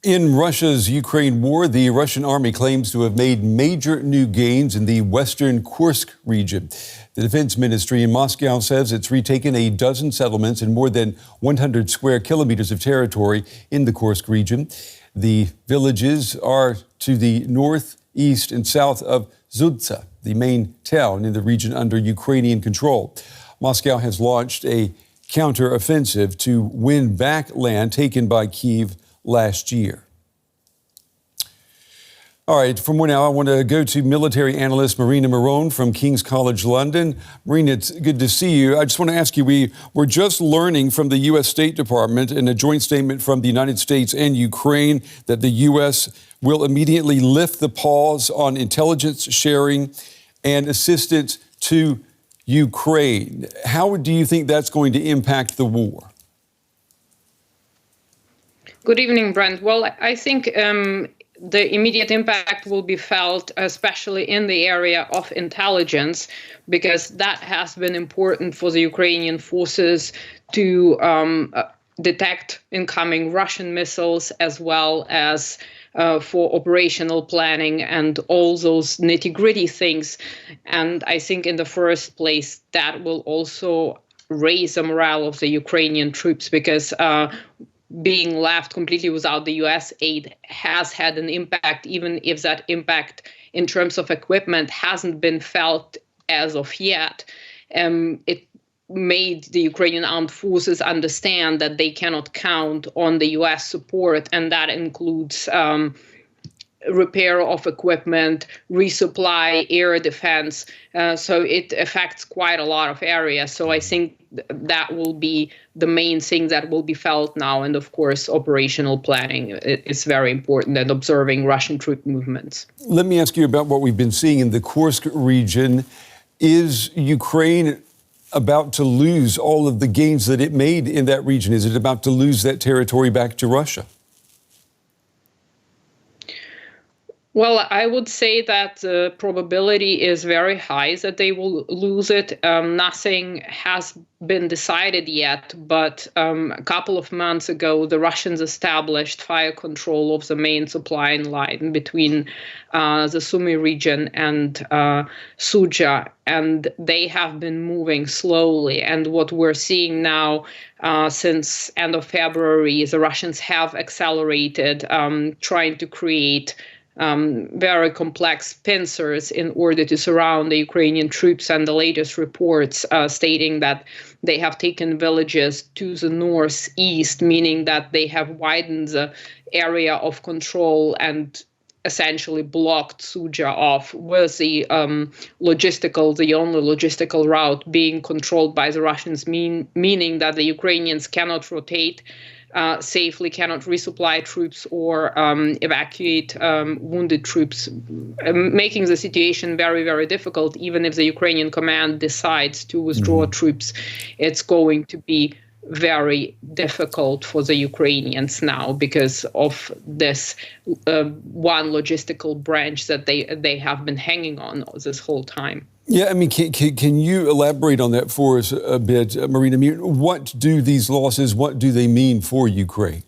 In Russia's Ukraine war, the Russian army claims to have made major new gains in the western Kursk region. The defense ministry in Moscow says it's retaken a dozen settlements and more than 100 square kilometers of territory in the Kursk region. The villages are to the north, east, and south of Sudzha, the main town in the region under Ukrainian control. Moscow has launched a counteroffensive to win back land taken by Kyiv last year. All right, for more now, I want to go to military analyst Marina Marone from King's College London. Marina, it's good to see you. I just want to ask you, we're just learning from the U.S. State Department in a joint statement from the United States and Ukraine that the U.S. will immediately lift the pause on intelligence sharing and assistance to Ukraine. How do you think that's going to impact the war? Good evening, Brent. Well, I think the immediate impact will be felt, especially in the area of intelligence, because that has been important for the Ukrainian forces to detect incoming Russian missiles, as well as for operational planning and all those nitty-gritty things. And I think in the first place, that will also raise the morale of the Ukrainian troops, because being left completely without the U.S. aid has had an impact, even if that impact in terms of equipment hasn't been felt as of yet. It made the Ukrainian armed forces understand that they cannot count on the U.S. support, and that includes repair of equipment, resupply, air defense. So it affects quite a lot of areas. So I think that will be the main thing that will be felt now. And of course, operational planning is very important, and observing Russian troop movements. Let me ask you about what we've been seeing in the Kursk region. Is Ukraine about to lose all of the gains that it made in that region? Is it about to lose that territory back to Russia? Well, I would say that the probability is very high that they will lose it. Nothing has been decided yet, but a couple of months ago, the Russians established fire control of the main supply line between the Sumy region and Sudzha, and they have been moving slowly. And what we're seeing now, since end of February, is the Russians have accelerated, trying to create very complex pincers in order to surround the Ukrainian troops, and the latest reports stating that they have taken villages to the northeast, meaning that they have widened the area of control and essentially blocked Sudzha off, with the only logistical route being controlled by the Russians, meaning that the Ukrainians cannot rotate safely, cannot resupply troops or evacuate wounded troops, making the situation very, very difficult. Even if the Ukrainian command decides to withdraw troops, it's going to be very difficult for the Ukrainians now because of this one logistical branch that they have been hanging on this whole time. Yeah, I mean, can you elaborate on that for us a bit, Marina? I mean, what do these losses, what do they mean for Ukraine?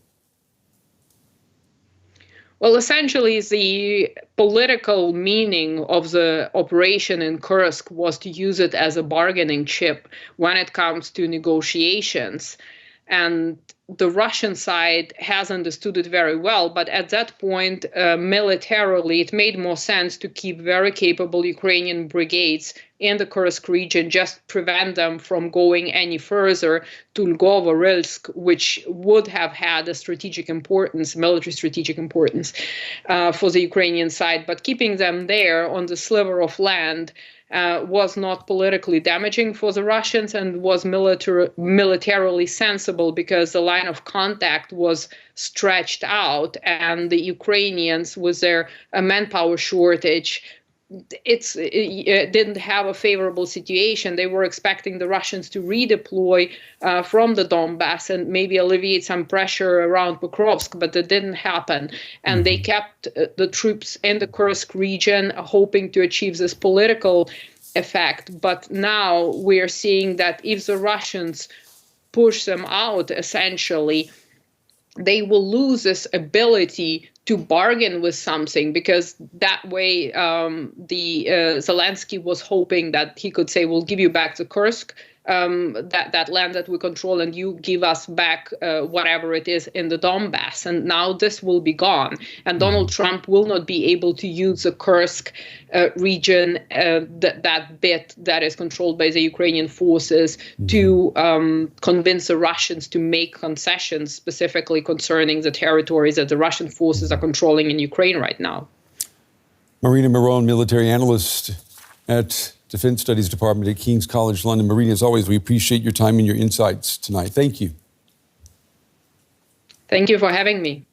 Well, essentially, the political meaning of the operation in Kursk was to use it as a bargaining chip when it comes to negotiations. And the Russian side has understood it very well, but at that point, militarily, it made more sense to keep very capable Ukrainian brigades in the Kursk region, just prevent them from going any further to Lvov or Rilsk, which would have had a strategic importance, military strategic importance for the Ukrainian side. But keeping them there on the sliver of land was not politically damaging for the Russians and was militarily sensible, because the line of contact was stretched out, and the Ukrainians, with their manpower shortage, it didn't have a favorable situation. They were expecting the Russians to redeploy from the Donbass and maybe alleviate some pressure around Pokrovsk, but that didn't happen. And they kept the troops in the Kursk region, hoping to achieve this political effect. But now we're seeing that if the Russians push them out, essentially, they will lose this ability to bargain with something, because that way Zelensky was hoping that he could say, we'll give you back the Kursk, that land that we control, and you give us back whatever it is in the Donbass. And now this will be gone. And Donald Trump will not be able to use the Kursk region, that bit that is controlled by the Ukrainian forces, to convince the Russians to make concessions, specifically concerning the territories that the Russian forces are controlling in Ukraine right now. Marina Miron, military analyst at Defense Studies Department at King's College London. Marina, as always, we appreciate your time and your insights tonight. Thank you. Thank you for having me.